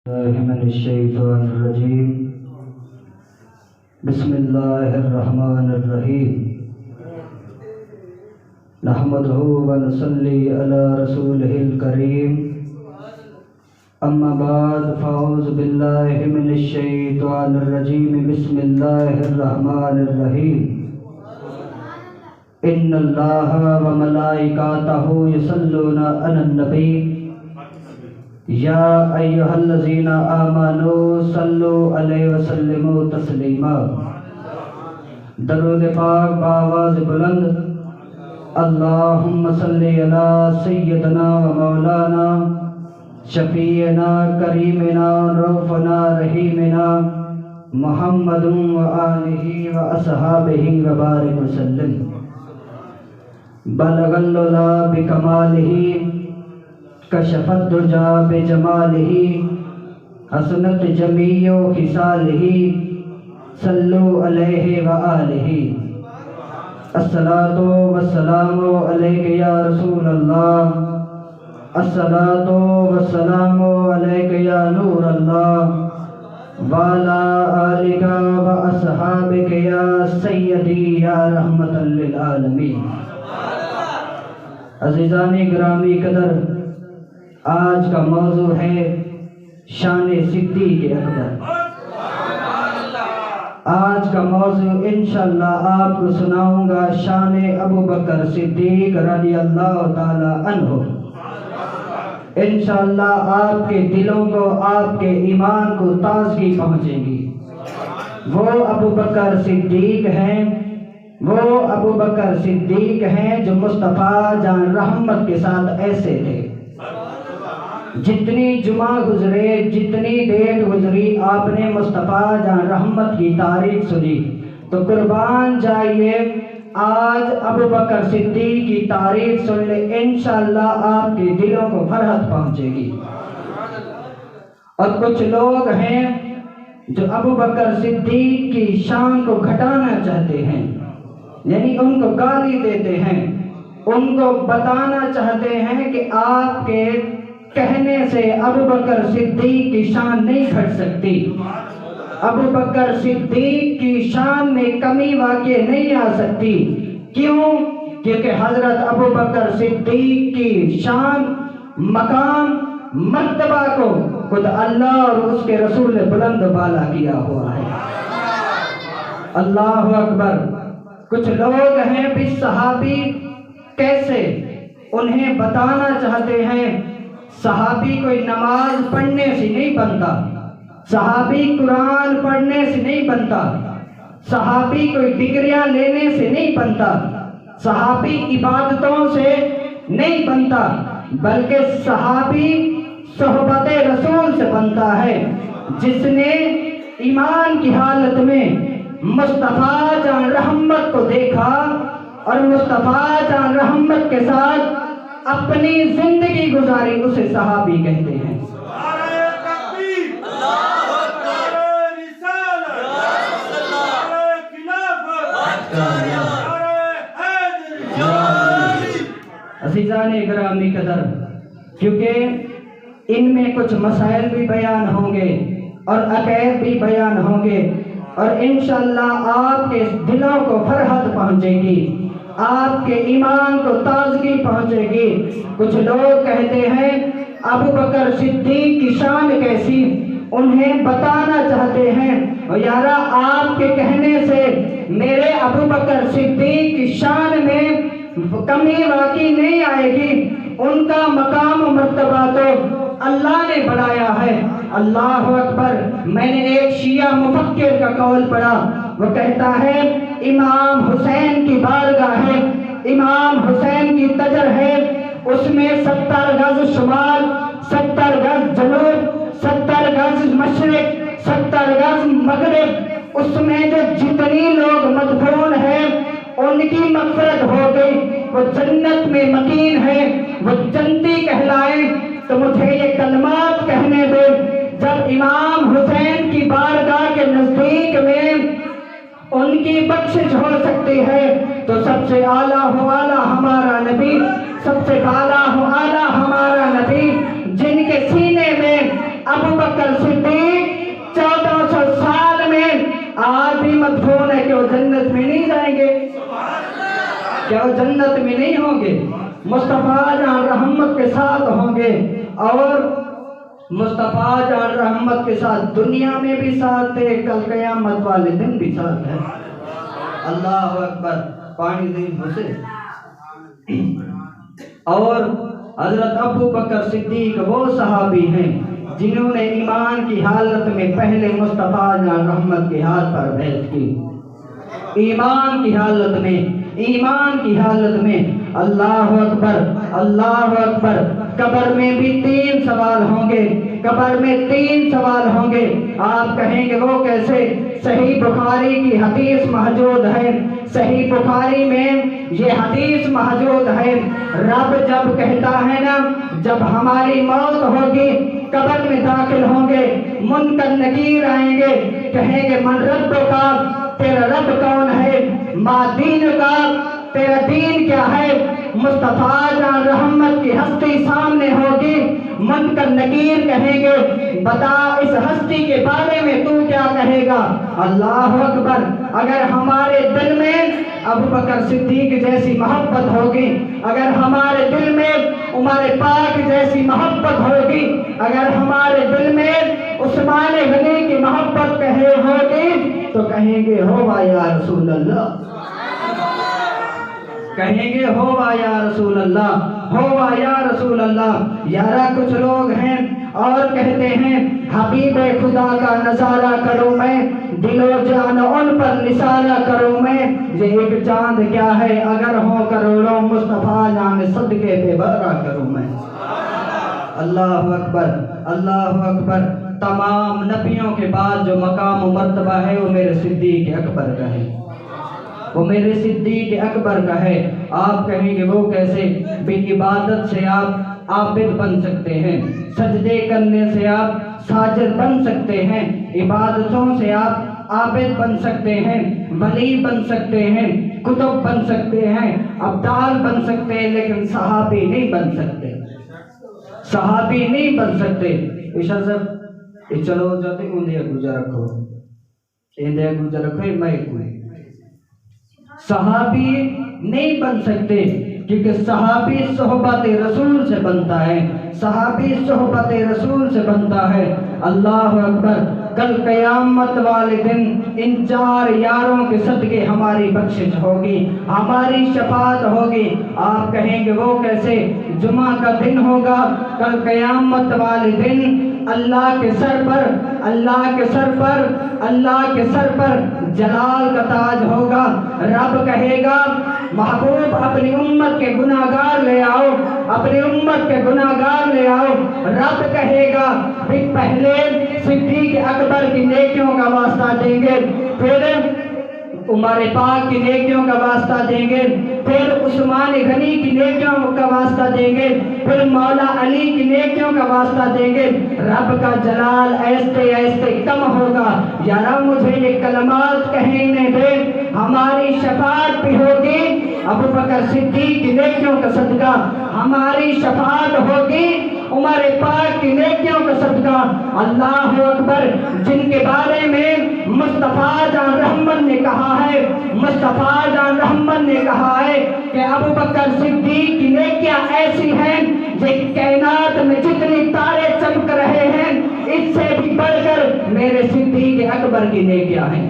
من الشیطان الرجیم بسم اللہ الرحمن الرحیم نحمدہ ونصلی علی رسولہ الکریم اما بعد فاعوذ باللہ من الشیطان الرجیم بسم اللہ الرحمن الرحیم ان اللہ وملائکاتہ یصلون علی النبی یا ایہا الذین آمنوا صلو علیہ وسلموا تسلیما۔ درود پاک بآواز بلند اللہم صلی علی سیدنا و مولانا شفیعنا کریمنا رؤوفنا رحیمنا محمد و آلہ و اصحابہ و بارک وسلم۔ بلغ العلا بکمالہ کشف الدجا بجمالہ حسنت جمیع خصالہ صلو علیہ وآلہ۔ الصلاۃ والسلام علیک یا رسول اللہ، الصلاۃ والسلام علیک یا نور اللہ، وعلی آلک واصحابک یا سیدی یا رحمۃ للعالمین۔ عزیزان گرامی قدر، آج کا موضوع ہے شان صدیق اکبر۔ آج کا موضوع انشاءاللہ آپ کو سناؤں گا شان ابو بکر صدیق رضی اللہ تعالی عنہ۔ انشاءاللہ آپ کے دلوں کو، آپ کے ایمان کو تازگی پہنچے گی۔ وہ ابو بکر صدیق ہیں، وہ ابو بکر صدیق ہیں جو مصطفیٰ جان رحمت کے ساتھ ایسے تھے۔ جتنی جمعہ گزرے، جتنی ڈیٹ گزری، آپ نے مصطفیٰ جان رحمت کی تاریخ سنی تو قربان جائیے آج ابو بکر صدیق کی تاریخ سن لے، انشاءاللہ آپ کے دلوں کو فرحت پہنچے گی۔ اور کچھ لوگ ہیں جو ابو بکر صدیق کی شان کو گھٹانا چاہتے ہیں، یعنی ان کو گالی دیتے ہیں، ان کو بتانا چاہتے ہیں کہ آپ کے کہنے سے ابو بکر صدیق کی شان نہیں گھٹ سکتی، ابو بکر صدیق کی شان میں کمی واقع نہیں آ سکتی۔ کیوں؟ کیونکہ حضرت ابو بکر صدیق کی شان، مقام، مرتبہ کو خود اللہ اور اس کے رسول بلند بالا کیا ہوا ہے۔ اللہ اکبر۔ کچھ لوگ ہیں بھی صحابی کیسے، انہیں بتانا چاہتے ہیں صحابی کوئی نماز پڑھنے سے نہیں بنتا، صحابی قرآن پڑھنے سے نہیں بنتا، صحابی کوئی ڈگریاں لینے سے نہیں بنتا، صحابی عبادتوں سے نہیں بنتا، بلکہ صحابی صحبت رسول سے بنتا ہے، جس نے ایمان کی حالت میں مصطفیٰ جان رحمت کو دیکھا اور مصطفیٰ جان رحمت کے ساتھ اپنی زندگی گزاری، اسے صحابی کہتے ہیں۔ عزیزان گرامی قدر، کیونکہ ان میں کچھ مسائل بھی بیان ہوں گے اور عقائد بھی بیان ہوں گے، اور انشاءاللہ آپ کے دلوں کو فرحت پہنچے گی، آپ کے ایمان کو تازگی پہنچے گی۔ کچھ لوگ کہتے ہیں ابو بکر صدیق کی شان کیسی، انہیں بتانا چاہتے ہیں یارا آپ کے کہنے سے میرے ابو بکر صدیق کی شان میں کمی واقع نہیں آئے گی، ان کا مقام و مرتبہ تو اللہ نے بڑھایا ہے۔ اللہ اکبر۔ میں نے ایک شیعہ مفکر کا قول پڑھا، وہ کہتا ہے امام حسین کی بارگاہ ہے، امام حسین کی تجر ہے، اس میں 70 گز شمال، 70 گز جنوب، 70 گز مشرق، 70 گز مغرب، اس میں جو جتنی لوگ مدفون ہیں ان کی مغفرت ہو گئی، وہ جنت میں مکین ہے، وہ جنتی کہلائیں۔ تو مجھے یہ کلمات کہنے دے، جب امام حسین کی بارگاہ کے نزدیک میں ان کی بخشش ہو سکتی ہے تو سب سے اعلیٰ ہو اعلیٰ ہمارا نبی، سب سے بالا ہو اعلیٰ ہمارا نبی، جن کے سینے میں ابو بکر بکر صدیق 1400 سال میں آج بھی مدفون ہے کہ وہ جنت میں نہیں جائیں گے؟ کیا وہ جنت میں نہیں ہوں گے؟ مصطفیٰ جان رحمت کے ساتھ ہوں گے، اور مصطفیٰ جان رحمت کے ساتھ دنیا میں بھی ساتھ تھے، کل قیامت والے دن بھی ساتھ ہیں۔ اللہ اکبر، پانی دے اسے۔ اور حضرت ابو بکر صدیق وہ صحابی ہیں جنہوں نے ایمان کی حالت میں پہلے مصطفیٰ جان رحمت کے ہاتھ پر بیعت کی، ایمان کی حالت میں، ایمان کی حالت میں۔ اللہ اکبر، اللہ اکبر۔ قبر میں بھی 3 سوال ہوں گے، قبر میں 3 سوال ہوں گے۔ آپ کہیں گے وہ کیسے؟ صحیح بخاری کی حدیث موجود ہے، صحیح بخاری میں یہ حدیث موجود ہے۔ رب جب کہتا ہے نا، جب ہماری موت ہوگی قبر میں داخل ہوں گے، منکر نکیر آئیں گے، کہیں گے من رب کا، تیرا رب کون ہے؟ ما دین کا، تیرا دین کیا ہے؟ مصطفیٰ جان رحمت کی ہستی سامنے ہوگی، منکر نکیر کہیں گے بتا اس ہستی کے بارے میں تو کیا کہے گا؟ اللہ اکبر۔ اگر ہمارے دل میں ابو بکر صدیق جیسی محبت ہوگی، اگر ہمارے دل میں عمر پاک جیسی محبت ہوگی، اگر ہمارے دل میں عثمان غنی کی محبت کہے ہوگی تو کہیں گے ہوا یا رسول اللہ، کہیں گے ہوا یا رسول اللہ، ہوا یا رسول اللہ۔ یارا کچھ لوگ ہیں اور کہتے ہیں حبیب خدا کا نظارہ کروں میں، دل و جان ان پر نثارہ کروں میں، یہ ایک چاند کیا ہے اگر ہوں کروڑوں، مصطفیٰ جان صدقے پہ بارہ کروں میں۔ اللہ اکبر، اللہ اکبر۔ تمام نبیوں کے بعد جو مقام و مرتبہ ہے وہ میرے صدیق اکبر کا ہے، وہ میرے صدیق اکبر کا ہے۔ آپ کہیں گے وہ کیسے؟ بے عبادت سے آپ عابد بن سکتے ہیں، سجدے کرنے سے آپ ساجد بن سکتے ہیں، عبادتوں سے آپ عابد بن سکتے ہیں، ولی بن سکتے ہیں، کتب بن سکتے ہیں، ابدال بن سکتے ہیں، لیکن صحابی نہیں بن سکتے، صحابی نہیں بن سکتے۔ عشاء صاحب چلو جاتے اندیا گجا رکھو، اندیا گجا رکھو، میں کوئی صحابی نہیں بن سکتے، کیونکہ صحابی صحبت رسول سے بنتا ہے، صحابی صحبت رسول سے بنتا ہے۔ اللہ اکبر۔ کل قیامت والے دن ان 4 یاروں کے صدقے ہماری بخشش ہوگی، ہماری شفاعت ہوگی۔ آپ کہیں گے وہ کیسے؟ جمعہ کا دن ہوگا، کل قیامت والے دن اللہ کے سر پر، اللہ کے سر پر، اللہ کے سر پر جلال کا تاج ہوگا۔ رب کہے گا محبوب اپنی امت کے گناہگار لے آؤ، اپنی امت کے گناہگار لے آؤ۔ رب کہے گا بھی پہلے صدیق اکبر کی نیکیوں کا واسطہ دیں گے، پھر عمر پاک کی نیکیوں کا واسطہ دیں گے، پھر عثمان غنی کی نیکیوں کا واسطہ دیں گے، پھر مولا علی کی نیکیوں کا واسطہ دیں گے۔ رب کا جلال ایسے ایسے کم ہوگا۔ یارا مجھے یہ کلمات کہنے دے، ہماری شفاعت بھی ہوگی ابو بکر صدیق کی نیکیوں کا صدقہ، ہماری شفاعت ہوگی عمر پاک کی نیکیوں کا صدقہ۔ اللہ اکبر۔ جن کے بارے میں مصطفیٰ جان رحمت نے کہا ہے، مصطفیٰ جان رحمت نے کہا ہے کہ ابو بکر صدیق کی نیکیاں ایسی ہیں یہ کائنات میں جتنی تارے چمک رہے ہیں اس سے بھی بڑھ کر میرے صدیق اکبر کی نیکیاں ہیں،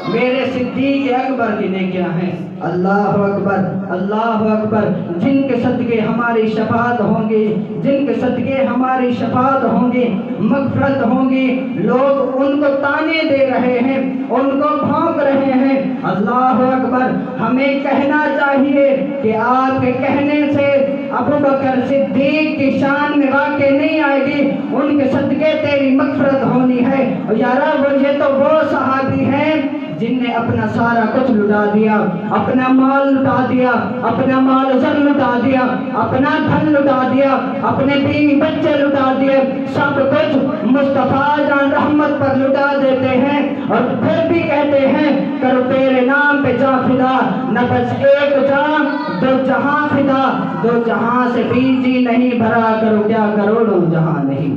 میرے صدیق اکبر کی نیکیاں ہیں۔ اللہ اکبر، اللہ اکبر۔ جن کے صدقے ہماری شفاعت ہوں گی، جن کے صدقے ہماری شفاعت ہوں گی، مغفرت ہوں گی، لوگ ان کو تانے دے رہے ہیں، ان کو بھونک رہے ہیں۔ اللہ اکبر۔ ہمیں کہنا چاہیے کہ آپ کے کہنے سے ابو بکر صدیق کی شان میں واقع نہیں آئے گی، ان کے صدقے تیری مغفرت ہونی ہے۔ یارا یہ تو وہ صحابی ہیں جن نے اپنا سارا کچھ لٹا دیا، اپنا مال لٹا دیا، اپنا مال زر لٹا دیا، اپنا دھن لٹا دیا، اپنے بیوی بچے لٹا دیے، سب کچھ مصطفیٰ جان رحمت پر لٹا دیتے ہیں اور پھر بھی کہتے ہیں کرو تیرے نام پہ جاں فدا، نہ بس ایک جاں دو جہاں فدا، دو جہاں سے بھی جی نہیں بھرا، کرو کیا کروڑوں جہاں نہیں۔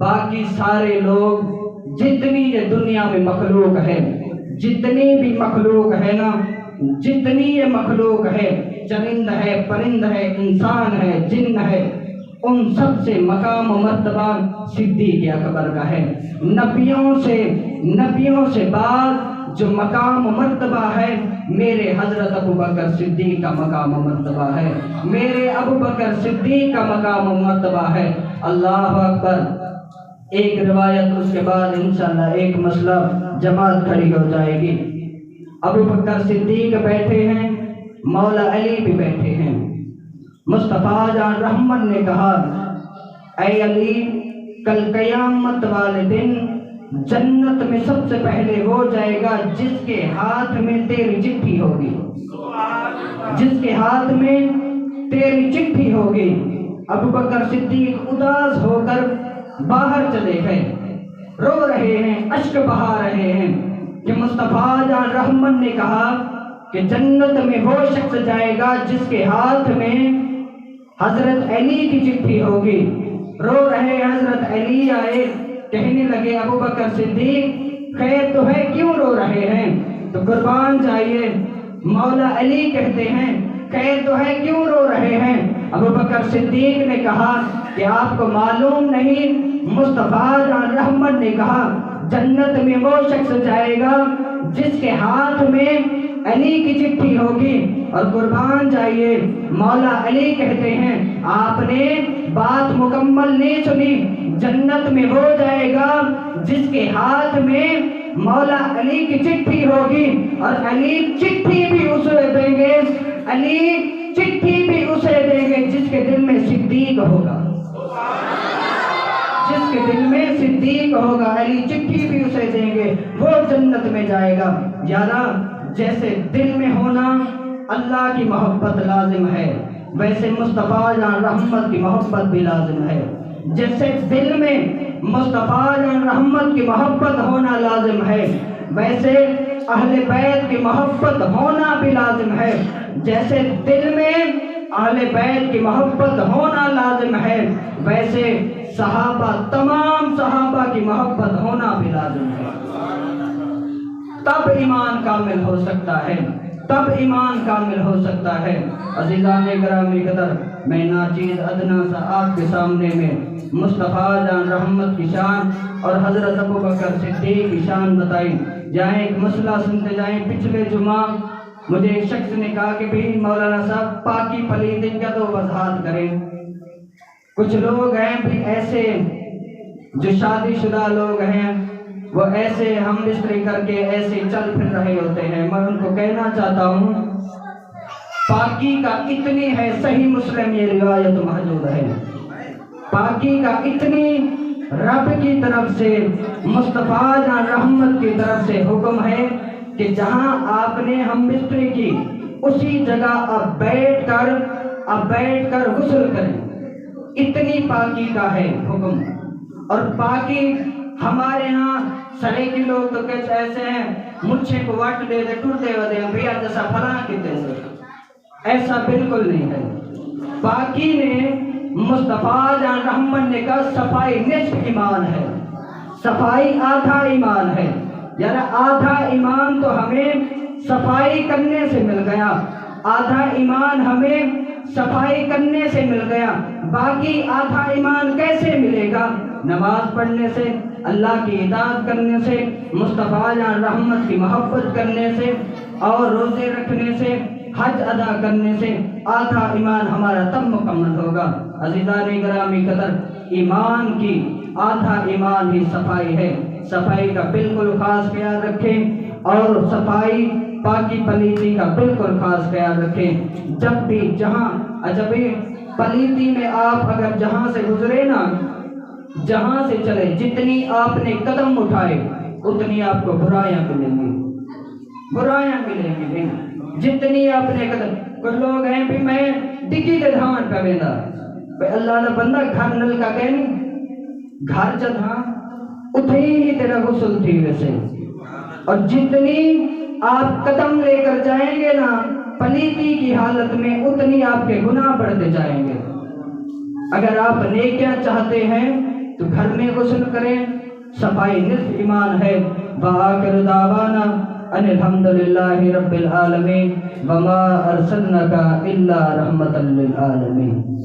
باقی سارے لوگ جتنی یہ دنیا میں مخلوق ہے، جتنی بھی مخلوق ہے نا، جتنی یہ مخلوق ہے، چرند ہے، پرند ہے، انسان ہے، جن ہے، ان سب سے مقام و مرتبہ صدیق اکبر کا ہے۔ نبیوں سے بعد جو مقام و مرتبہ ہے، میرے حضرت ابوبکر صدیق کا مقام و مرتبہ ہے، میرے ابوبکر صدیق کا مقام و مرتبہ ہے۔ اللہ اکبر۔ ایک روایت، اس کے بعد انشاءاللہ ایک مسئلہ جماعت کھڑی ہو جائے گی۔ ابوبکر صدیق بیٹھے ہیں، مولا علی بھی بیٹھے ہیں۔ مصطفیٰ جان رحمت نے کہا، اے علی، کل قیامت والے دن جنت میں سب سے پہلے وہ جائے گا جس کے ہاتھ میں تیری چٹھی ہوگی، جس کے ہاتھ میں تیری چٹھی ہوگی۔ ابوبکر صدیق اداس ہو کر باہر چلے گئے، رو رہے ہیں، اشک بہا رہے ہیں کہ مصطفیٰ جان رحمت نے کہا کہ جنت میں وہ شخص جائے گا جس کے ہاتھ میں حضرت علی کی چٹھی ہوگی۔ رو رہے حضرت علی آئے، کہنے لگے ابوبکر صدیق خیر تو ہے، کیوں رو رہے ہیں؟ تو قربان جائیے، مولا علی کہتے ہیں خیر تو ہے، کیوں رو رہے ہیں؟ ابوبکر صدیق نے کہا کہ آپ کو معلوم نہیں، مصطفیٰ جان رحمت نے کہا جنت میں وہ شخص جائے گا جس کے ہاتھ میں علی کی چٹھی ہوگی۔ اور قربان جائیے، مولا علی کہتے ہیں آپ نے بات مکمل نہیں سنی، جنت میں وہ جائے گا جس کے ہاتھ میں مولا علی کی چٹھی ہوگی، اور علی چٹھی بھی اسے دیں گے، علی چٹھی بھی اسے دیں گے جس کے دل میں صدیق ہوگا، جس کے دل میں صدیق ہوگا، علی چٹھی بھی اسے دیں گے، وہ جنت میں جائے گا۔ یارا، جیسے دل میں ہونا اللہ کی محبت لازم ہے، ویسے مصطفیٰ جان رحمت کی محبت بھی لازم ہے۔ جیسے دل میں مصطفیٰ جان رحمت کی محبت ہونا لازم ہے، ویسے اہل بیت کی محبت ہونا بھی لازم ہے۔ جیسے دل میں اہل بیت کی محبت ہونا لازم ہے، ویسے صحابہ، تمام صحابہ کی محبت ہونا بھی لازم ہے۔ تب ایمان کامل ہو سکتا ہے، تب ایمان کامل ہو سکتا ہے۔ عزیزان گرامی قدر، میں ناچیز ادنا سا آپ کے سامنے میں مصطفیٰ جان رحمت کی شان اور حضرت ابوبکر صدیق کی شان بتائی جائیں۔ ایک مسئلہ سنتے جائیں۔ پچھلے جمعہ مجھے ایک شخص نے کہا کہ بھی مولانا صاحب پاکی پلیتی کا تو وضاحت کریں۔ کچھ لوگ ہیں بھی ایسے جو شادی شدہ لوگ ہیں، وہ ایسے ہم بستری کر کے ایسے چل پھر رہے ہوتے ہیں۔ میں ان کو کہنا چاہتا ہوں پاکی کا اتنی ہے، صحیح مسلم یہ روایت موجود ہے، پاکی کا اتنی رب کی طرف سے، مصطفیٰ جان رحمت کی طرف سے حکم ہے کہ جہاں آپ نے ہم بستری کی اسی جگہ اب بیٹھ کر غسل کریں، اتنی پاکی کا ہے حکم۔ اور پاکی ہمارے ہاں سریکی لوگ تو کچھ ایسے ہیں، مجھے کو وٹ دے دے ٹوٹے ہو دے بھیا جیسا فلاں کی تیسے، ایسا بالکل نہیں ہے۔ پاکی نے مصطفیٰ جان رحمت نے کہا صفائی نصف ایمان ہے، صفائی آدھا ایمان ہے۔ یعنی آدھا ایمان تو ہمیں صفائی کرنے سے مل گیا، آدھا ایمان ہمیں صفائی کرنے سے مل گیا، باقی آدھا ایمان کیسے ملے گا؟ نماز پڑھنے سے، اللہ کی اطاعت کرنے سے، مصطفیٰ جان رحمت کی محبت کرنے سے، اور روزے رکھنے سے، حج ادا کرنے سے آدھا ایمان ہمارا تب مکمل ہوگا۔ عزیزان گرامی قدر، ایمان کی آدھا ایمان ہی صفائی ہے۔ صفائی کا بالکل خاص خیال رکھیں، اور صفائی پاکی پلیتی کا بالکل خاص خیال رکھیں۔ جب بھی جہاں اجبی پلیتی میں آپ اگر جہاں سے گزرے نا، جہاں سے چلے، جتنی آپ نے قدم اٹھائے اتنی آپ کو برائیاں ملیں گی، برائیاں ملیں گی۔ جتنی آپ نے قدم، کچھ لوگ ہیں بھی میں ڈگی دے دھان پہ بیندہ بھئی اللہ نے بندہ گھر نل کا کہنی گھر جد ہاں اتنی ہی تیرا غسل تھی ویسے، اور جتنی آپ قدم لے کر جائیں گے نا پلیتی کی حالت میں اتنی آپ کے گناہ بڑھتے جائیں گے۔ اگر آپ نیکیاں چاہتے ہیں تو گھر میں غسل کریں، صفائی نصف ایمان ہے۔ وآخر دعوانا ان الحمدللہ رب العالمین وما ارسلناک الا رحمتا للعالمین۔